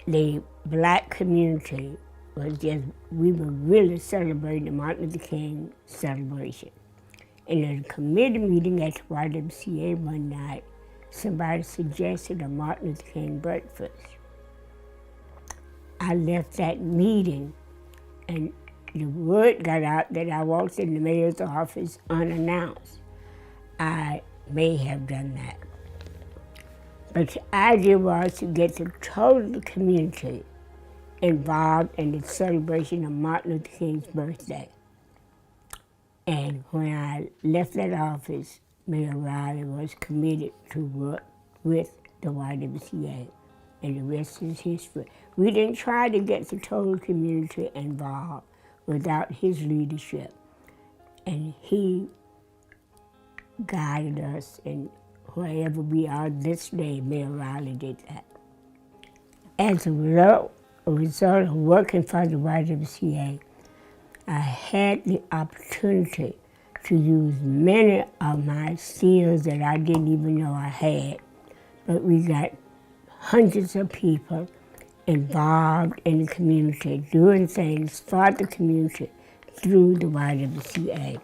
the black community we were really celebrating the Martin Luther King celebration. In a committee meeting at the YWCA one night, somebody suggested a Martin Luther King breakfast. I left that meeting and the word got out that I walked in the mayor's office unannounced. I may have done that. But the idea was to get the total community involved in the celebration of Martin Luther King's birthday. And when I left that office, Mayor Riley was committed to work with the YWCA, and the rest is history. We didn't try to get the total community involved without his leadership, and he guided us, and wherever we are this day, Mayor Riley did that. As a result of working for the YWCA, I had the opportunity to use many of my skills that I didn't even know I had. But we got hundreds of people involved in the community, doing things for the community through the YWCA.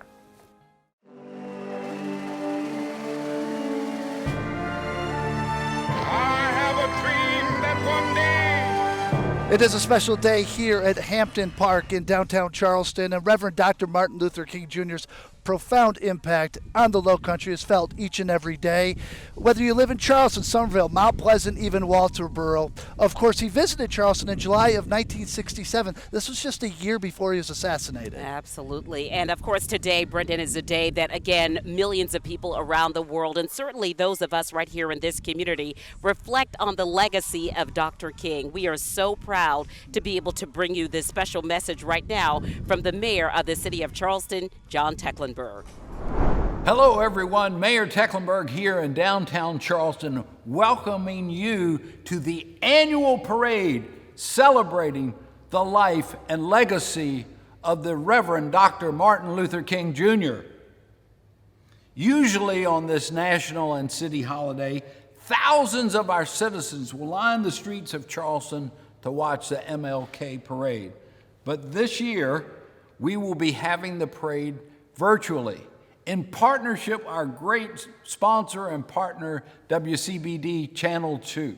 It is a special day here at Hampton Park in downtown Charleston, and Reverend Dr. Martin Luther King Jr.'s profound impact on the Lowcountry is felt each and every day. Whether you live in Charleston, Somerville, Mount Pleasant, even Walterboro. Of course, he visited Charleston in July of 1967. This was just a year before he was assassinated. Absolutely. And of course, today, Brendan, is a day that, again, millions of people around the world, and certainly those of us right here in this community, reflect on the legacy of Dr. King. We are so proud to be able to bring you this special message right now from the mayor of the city of Charleston, John Tecklenburg. Hello everyone, Mayor Tecklenburg here in downtown Charleston, welcoming you to the annual parade celebrating the life and legacy of the Reverend Dr. Martin Luther King Jr. Usually on this national and city holiday, thousands of our citizens will line the streets of Charleston to watch the MLK parade. But this year, we will be having the parade virtually in partnership with our great sponsor and partner, WCBD Channel 2.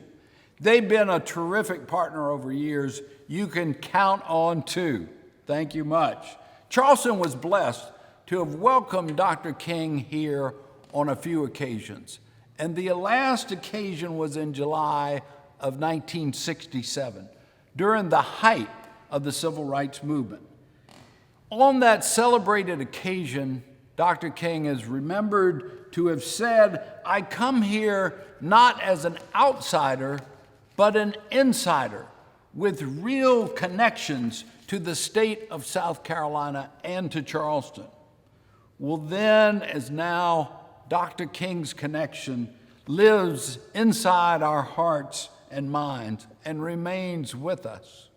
They've been a terrific partner over years. You can count on two. Thank you much. Charleston was blessed to have welcomed Dr. King here on a few occasions. And the last occasion was in July of 1967, during the height of the Civil Rights Movement. On that celebrated occasion, Dr. King is remembered to have said, "I come here not as an outsider, but an insider with real connections to the state of South Carolina and to Charleston." Well, then, as now, Dr. King's connection lives inside our hearts and minds and remains with us.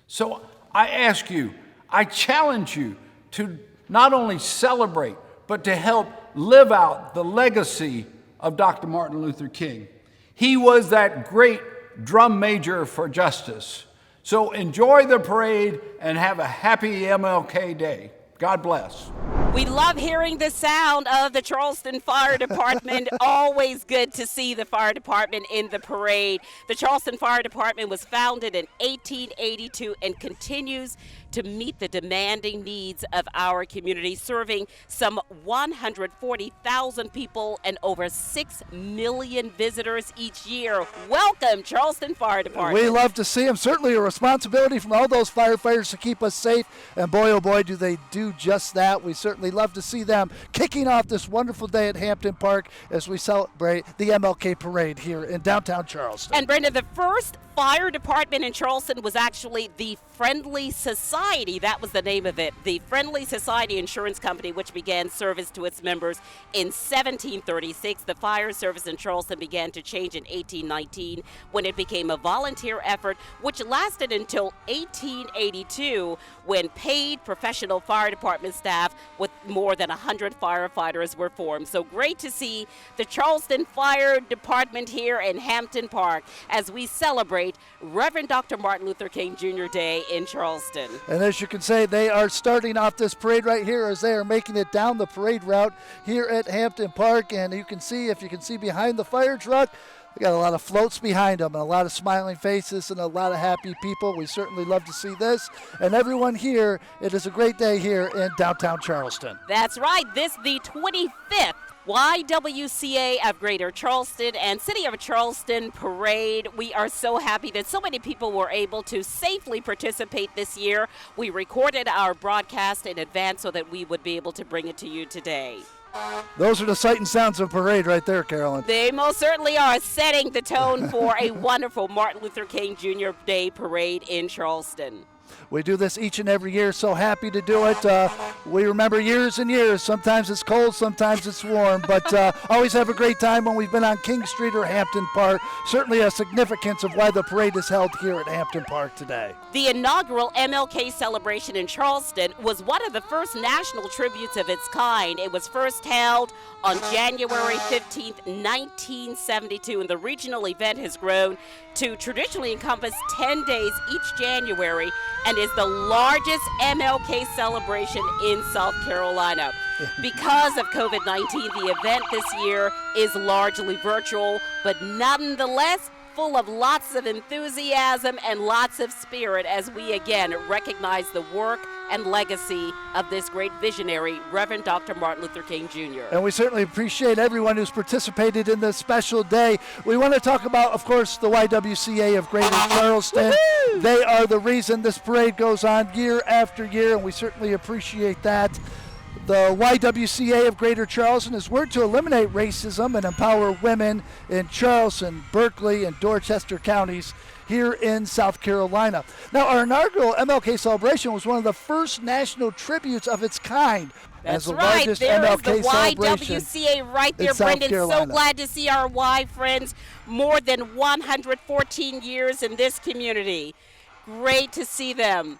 So I ask you, I challenge you to not only celebrate, but to help live out the legacy of Dr. Martin Luther King. He was that great drum major for justice. So enjoy the parade and have a happy MLK Day. God bless. We love hearing the sound of the Charleston Fire Department. Always good to see the fire department in the parade. The Charleston Fire Department was founded in 1882 and continues to meet the demanding needs of our community, serving some 140,000 people and over 6 million visitors each year. Welcome, Charleston Fire Department. We love to see them. Certainly a responsibility from all those firefighters to keep us safe, and boy, oh boy, do they do just that. We certainly love to see them kicking off this wonderful day at Hampton Park as we celebrate the MLK Parade here in downtown Charleston. And Brenda, the first fire department in Charleston was actually the Friendly Society. That was the name of it. The Friendly Society Insurance Company, which began service to its members in 1736. The fire service in Charleston began to change in 1819 when it became a volunteer effort, which lasted until 1882 when paid professional fire department staff with more than 100 firefighters were formed. So great to see the Charleston Fire Department here in Hampton Park as we celebrate celebrate Reverend Dr. Martin Luther King Jr. Day in Charleston. And as you can say, they are starting off this parade right here as they are making it down the parade route here at Hampton Park. And you can see, if you can see behind the fire truck, they got a lot of floats behind them and a lot of smiling faces and a lot of happy people. We certainly love to see this. And everyone here, it is a great day here in downtown Charleston. That's right. This the 25th YWCA of Greater Charleston and City of Charleston Parade. We are so happy that so many people were able to safely participate this year. We recorded our broadcast in advance so that we would be able to bring it to you today. Those are the sight and sounds of parade right there, Carolyn. They most certainly are setting the tone for a wonderful Martin Luther King Jr. Day parade in Charleston. We do this each and every year, so happy to do it. We remember years and years. Sometimes it's cold, sometimes it's warm, but always have a great time when we've been on King Street or Hampton Park. Certainly a significance of why the parade is held here at Hampton Park today. The inaugural Mlk Celebration in Charleston was one of the first national tributes of its kind. It was first held on January 15th, 1972, and the regional event has grown to traditionally encompass 10 days each January and is the largest MLK celebration in South Carolina. Because of COVID-19, the event this year is largely virtual, but nonetheless full of lots of enthusiasm and lots of spirit as we again recognize the work and legacy of this great visionary, Reverend Dr. Martin Luther King Jr. And we certainly appreciate everyone who's participated in this special day. We want to talk about, of course, the YWCA of Greater Charleston. Woo-hoo! They are the reason this parade goes on year after year, and we certainly appreciate that. The YWCA of Greater Charleston has worked to eliminate racism and empower women in Charleston, Berkeley, and Dorchester counties here in South Carolina. Now, our inaugural MLK celebration was one of the first national tributes of its kind. That's as the right. largest There is MLK the celebration YWCA right there, in South Brendan. Carolina. So glad to see our Y friends. More than 114 years in this community. Great to see them.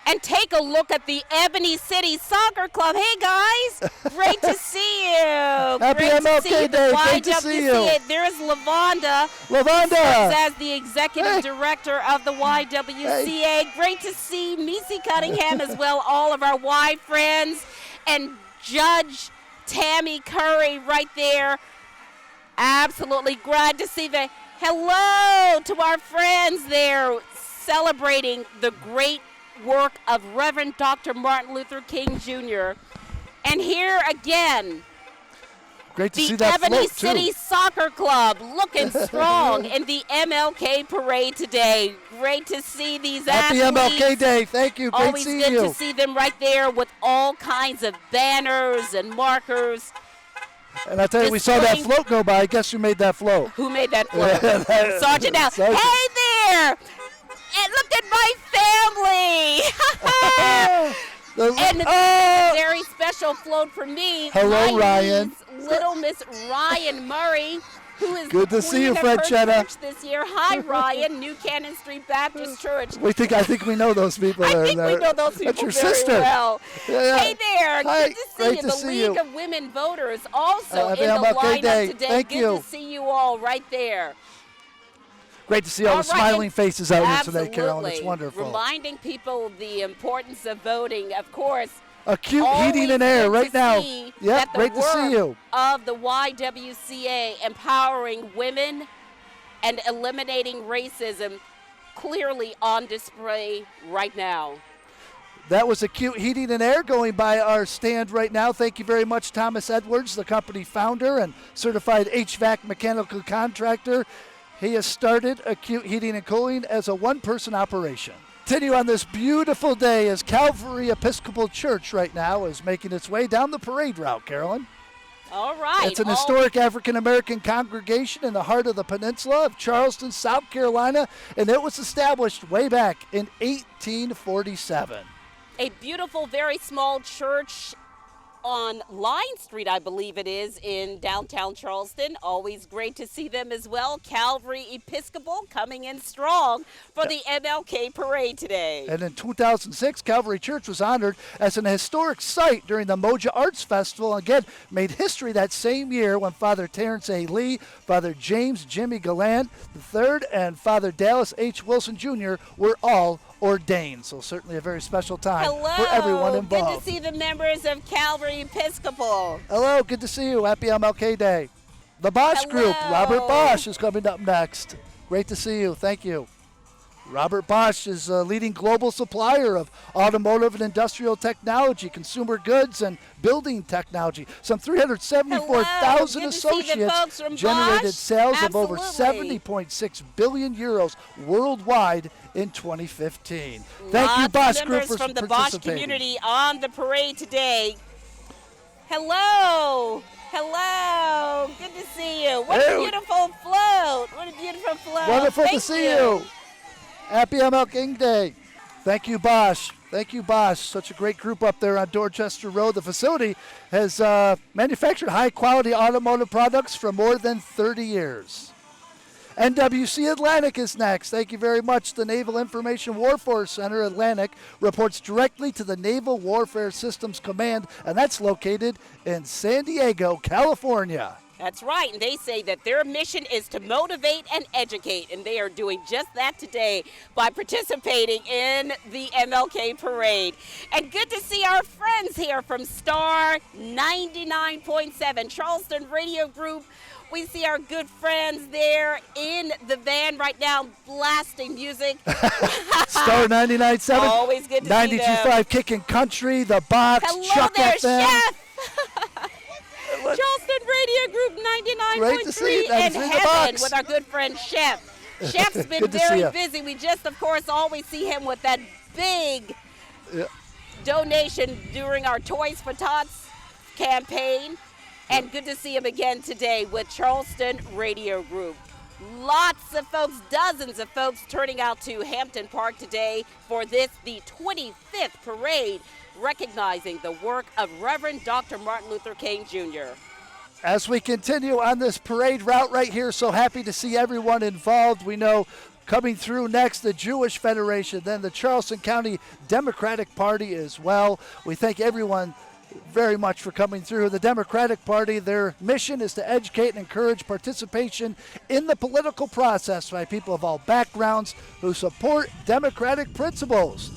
And take a look at the Ebony City Soccer Club. Hey, guys. Great to see you. Happy Great MLK to see you. Day. The Great to see you. YWCA. There's Lavonda. Lavonda. As the executive director of the YWCA. Hey. Great to see Missy Cunningham as well, all of our Y friends. And Judge Tammy Curry right there. Absolutely glad to see the hello to our friends there celebrating the great work of Reverend Dr. Martin Luther King Jr. And here again, Great to see the that Ebony float, too. City Soccer Club looking strong in the MLK parade today. Great to see these Happy athletes. MLK Day. Thank you. Great Always seeing good you. to see them right there with all kinds of banners and markers. And I tell you, we saw that displaying- float go by. Guess who made that float? Who made that float? Sergeant Dow. Sergeant. Hey there! And look at my family! And a very special float for me. Hello, my Ryan. niece, little Miss Ryan Murray, who is Good the to see you, queen of her Franchetta. church this year. Hi, Ryan, New Cannon Street Baptist Church. I think we know those people. I there. think we know those people That's your very sister. well. Yeah. Hey there, Hi, good to see great you. to The see League you. of Women Voters also Happy in the MLK lineup Day. today. Thank good you. to see you all right there. Great to see all the All right, smiling and- faces out here today, Absolutely. Carolyn. It's wonderful. Reminding people the importance of voting, of course. Acute Always heating and air good right to now. see Yep, that the great to see work you. Of the YWCA empowering women and eliminating racism clearly on display right now. That was Acute Heating and Air going by our stand right now. Thank you very much, Thomas Edwards, the company founder and certified HVAC mechanical contractor. He has started Acute Heating and Cooling as a one-person operation. Continue on this beautiful day as Calvary Episcopal Church right now is making its way down the parade route, Carolyn. All right. It's an historic African-American congregation in the heart of the peninsula of Charleston, South Carolina, and it was established way back in 1847. A beautiful, very small church on Line Street, I believe it is, in downtown Charleston. Always great to see them as well. Calvary Episcopal coming in strong for the MLK parade today. And in 2006, Calvary Church was honored as an historic site during the Moja Arts Festival. Again, made history that same year when Father Terrence A. Lee, Father James Jimmy Gallant III, and Father Dallas H. Wilson Jr. were all ordained. So certainly a very special time for everyone involved. Good to see the members of Calvary Episcopal. Hello, good to see you. Happy MLK Day. The Bosch Group, Robert Bosch is coming up next. Great to see you. Thank you. Robert Bosch is a leading global supplier of automotive and industrial technology, consumer goods, and building technology. Some 374,000 associates generated sales of over 70.6 billion euros worldwide in 2015. Thank you, Bosch Group, for from the participating. Bosch community on the parade today. Hello. Hello. Good to see you. What a beautiful float. What a beautiful float. Wonderful to see you. Happy MLK Day. Thank you, Bosch. Thank you, Bosch. Such a great group up there on Dorchester Road. The facility has manufactured high-quality automotive products for more than 30 years. NWC Atlantic is next. Thank you very much. The Naval Information Warfare Center Atlantic reports directly to the Naval Warfare Systems Command, and that's located in San Diego, California. That's right, and they say that their mission is to motivate and educate, and they are doing just that today by participating in the MLK Parade. And good to see our friends here from Star 99.7 Charleston Radio Group. We see our good friends there in the van right now blasting music. Star 99.7. Always good to see them. 92.5 Kickin' Country, The Box, Hello Chuck there, FM. Chef. Charleston Radio Group 99.3 in heaven with our good friend Chef. Chef's been very busy. We just, of course, always see him with that big donation during our Toys for Tots campaign. And good to see him again today with Charleston Radio Group. Lots of folks, dozens of folks turning out to Hampton Park today for this, the 25th parade, recognizing the work of Reverend Dr. Martin Luther King Jr. As we continue on this parade route right here, so happy to see everyone involved. We know coming through next, the Jewish Federation, then the Charleston County Democratic Party as well. We thank everyone very much for coming through. The Democratic Party, their mission is to educate and encourage participation in the political process by people of all backgrounds who support democratic principles.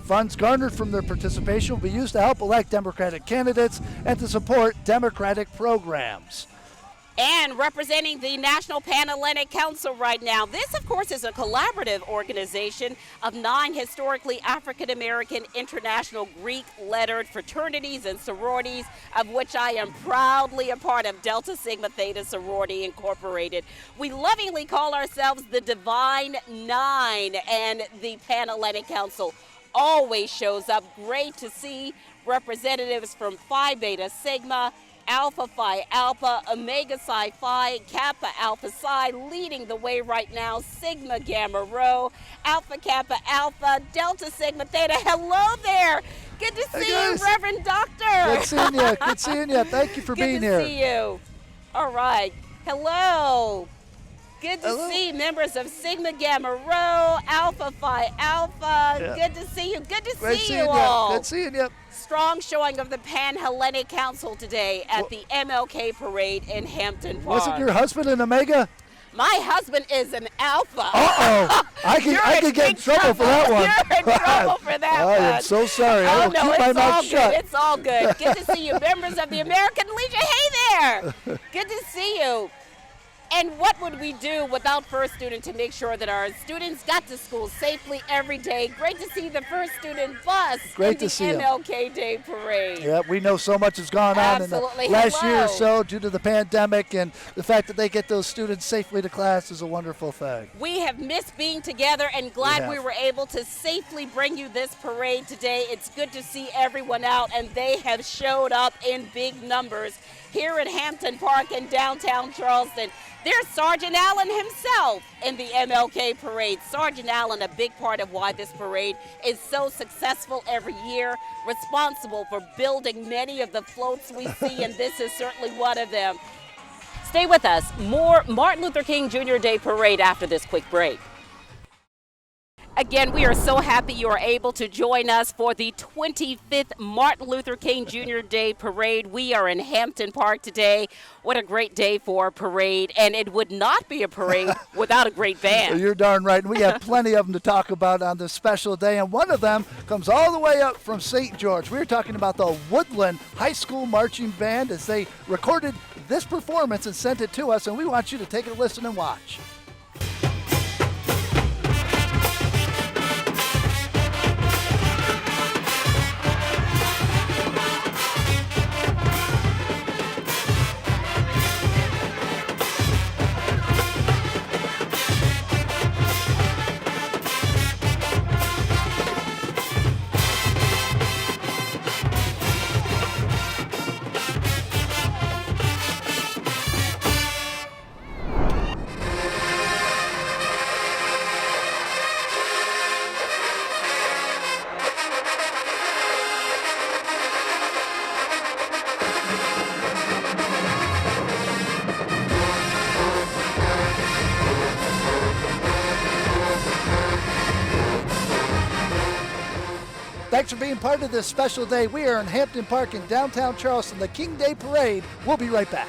Funds garnered from their participation will be used to help elect Democratic candidates and to support Democratic programs. And representing the National Pan-Hellenic Council right now, this, of course, is a collaborative organization of 9 historically African-American international Greek-lettered fraternities and sororities, of which I am proudly a part of, Delta Sigma Theta Sorority Incorporated. We lovingly call ourselves the Divine Nine, and the Pan-Hellenic Council always shows up. Great to see representatives from Phi Beta Sigma, Alpha Phi Alpha, Omega Psi Phi, Kappa Alpha Psi leading the way right now, Sigma Gamma Rho, Alpha Kappa Alpha, Delta Sigma Theta. Hello there. Good to see you, Reverend Doctor. Good seeing you. Good seeing you. Thank you for being here. Good to see you. All right. Hello. Good to see members of Sigma Gamma Rho, Alpha Phi Alpha. Yeah. Good to see you. Good to see you all. Good seeing you. Strong showing of the Pan-Hellenic Council today at the MLK Parade in Hampton Park. Wasn't your husband an Omega? My husband is an Alpha. Uh-oh. I could get in trouble for that one. You're in trouble for that one. I am so sorry. I will keep my mouth shut. It's all good. Good to see you, members of the American Legion. Hey there. Good to see you. And what would we do without First Student to make sure that our students got to school safely every day? Great to see the First Student bus in the MLK Day Parade. Yeah, we know so much has gone on in the last year or so due to the pandemic, and the fact that they get those students safely to class is a wonderful thing. We have missed being together and glad we were able to safely bring you this parade today. It's good to see everyone out, and they have showed up in big numbers here at Hampton Park in downtown Charleston. There's Sergeant Allen himself in the MLK parade. Sergeant Allen, a big part of why this parade is so successful every year, responsible for building many of the floats we see, and this is certainly one of them. Stay with us. More Martin Luther King Jr. Day Parade after this quick break. Again, we are so happy you are able to join us for the 25th Martin Luther King Jr. Day Parade. We are in Hampton Park today. What a great day for a parade, and it would not be a parade without a great band. You're darn right, and we have plenty of them to talk about on this special day, and one of them comes all the way up from St. George. We're talking about the Woodland High School Marching Band as they recorded this performance and sent it to us, and we want you to take a listen and watch. Thanks for being part of this special day. We are in Hampton Park in downtown Charleston, the King Day Parade. We'll be right back.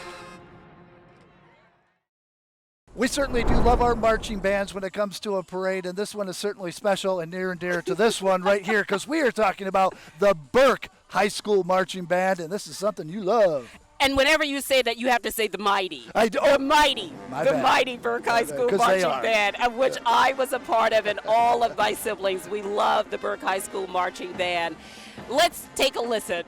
We certainly do love our marching bands when it comes to a parade, and this one is certainly special and near and dear to this one right here, because we are talking about the Burke High School Marching Band, and this is something you love. And whenever you say that, you have to say the mighty. The mighty Burke High School Marching Band, of which I was a part of, and all of my siblings. We love the Burke High School Marching Band. Let's take a listen.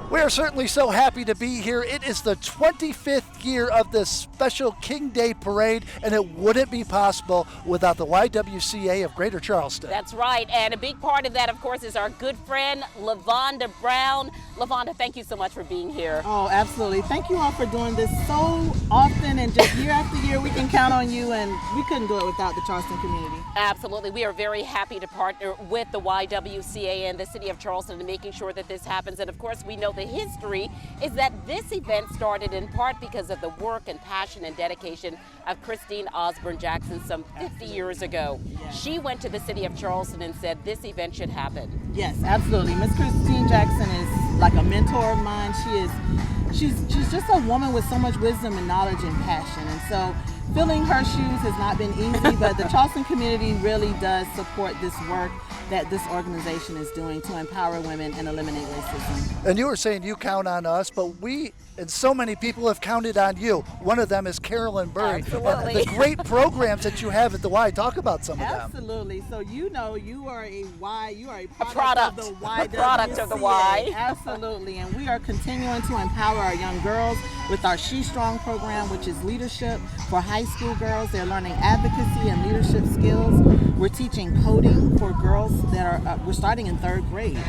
We are certainly so happy to be here. It is the 25th year of this special King Day Parade, and it wouldn't be possible without the YWCA of Greater Charleston. That's right, and a big part of that, of course, is our good friend, LaVonda Brown. LaVonda, thank you so much for being here. Oh, absolutely. Thank you all for doing this so often, and just year after year, we can count on you, and we couldn't do it without the Charleston community. Absolutely. We are very happy to partner with the YWCA and the City of Charleston in making sure that this happens. And of course, we know the history is that this event started in part because of the work and passion and dedication of Christine Osborne Jackson some 50 years ago. Yes. She went to the City of Charleston and said this event should happen. Yes, absolutely. Miss Christine Jackson is like a mentor of mine. She's just a woman with so much wisdom and knowledge and passion. And so filling her shoes has not been easy, but the Charleston community really does support this work that this organization is doing to empower women and eliminate racism. And you were saying you count on us, but we and so many people have counted on you. One of them is Carolyn Burke. Absolutely. The great programs that you have at the Y. Talk about some of them. Absolutely. So you know you are a Y, you are a product of the YWCA. A product of the Y. Absolutely. And we are continuing to empower our young girls with our She Strong program, which is leadership for high school girls. They're learning advocacy and leadership skills. We're teaching coding for girls that are, we're starting in 3rd grade.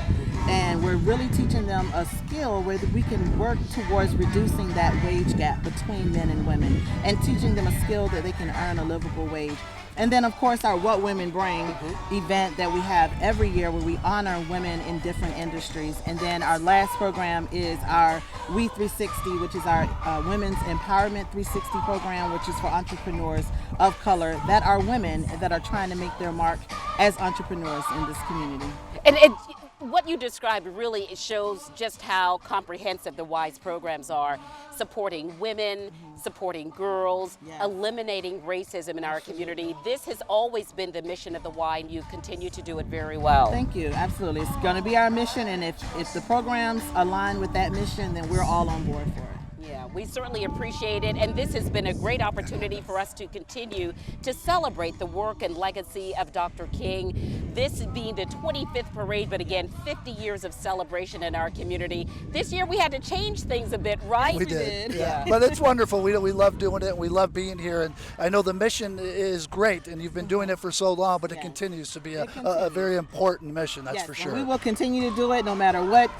And we're really teaching them a skill where we can work towards reducing that wage gap between men and women, and teaching them a skill that they can earn a livable wage. And then, of course, our What Women Bring event that we have every year where we honor women in different industries. And then our last program is our We 360, which is our Women's Empowerment 360 program, which is for entrepreneurs of color that are women that are trying to make their mark as entrepreneurs in this community. And what you described really shows just how comprehensive the WISE programs are, supporting women, supporting girls, Yes. eliminating racism in our community. This has always been the mission of the Y, and you continue to do it very well. Thank you. Absolutely. It's going to be our mission, and if the programs align with that mission, then we're all on board for it. Yeah, we certainly appreciate it, and this has been a great opportunity for us to continue to celebrate the work and legacy of Dr. King. This being the 25th parade, but again, 50 years of celebration in our community. This year we had to change things a bit, right? We did. Yeah. But it's wonderful. We love doing it, and we love being here. And I know the mission is great, and you've been doing it for so long, but it continues to be a very important mission, that's for and sure. we will continue to do it no matter what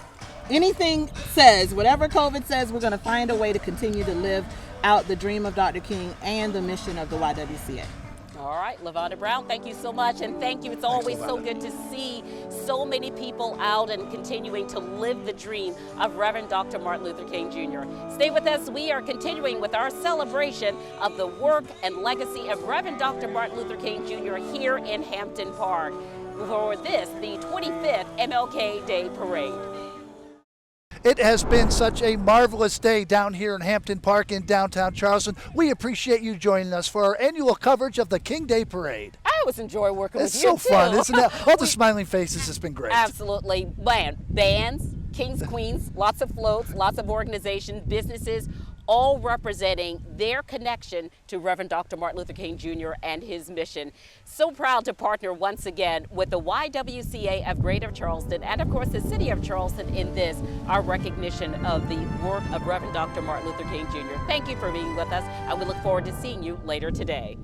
anything says. Whatever COVID says, we're going to find a way to continue to live out the dream of Dr. King and the mission of the YWCA. All right, LaVonda Brown, thank you so much, and thank you. It's always so good to see so many people out and continuing to live the dream of Reverend Dr. Martin Luther King Jr. Stay with us. We are continuing with our celebration of the work and legacy of Reverend Dr. Martin Luther King Jr. here in Hampton Park for this, the 25th MLK Day Parade. It has been such a marvelous day down here in Hampton Park in downtown Charleston. We appreciate you joining us for our annual coverage of the King Day Parade. I always enjoy working with It's you, so fun, too. isn't it? All the smiling faces has been great. Absolutely. Bands, kings, queens, lots of floats, lots of organizations, businesses, all representing their connection to Reverend Dr. Martin Luther King Jr. and his mission. So proud to partner once again with the YWCA of Greater Charleston and, of course, the City of Charleston in this, our recognition of the work of Reverend Dr. Martin Luther King Jr. Thank you for being with us, and we look forward to seeing you later today.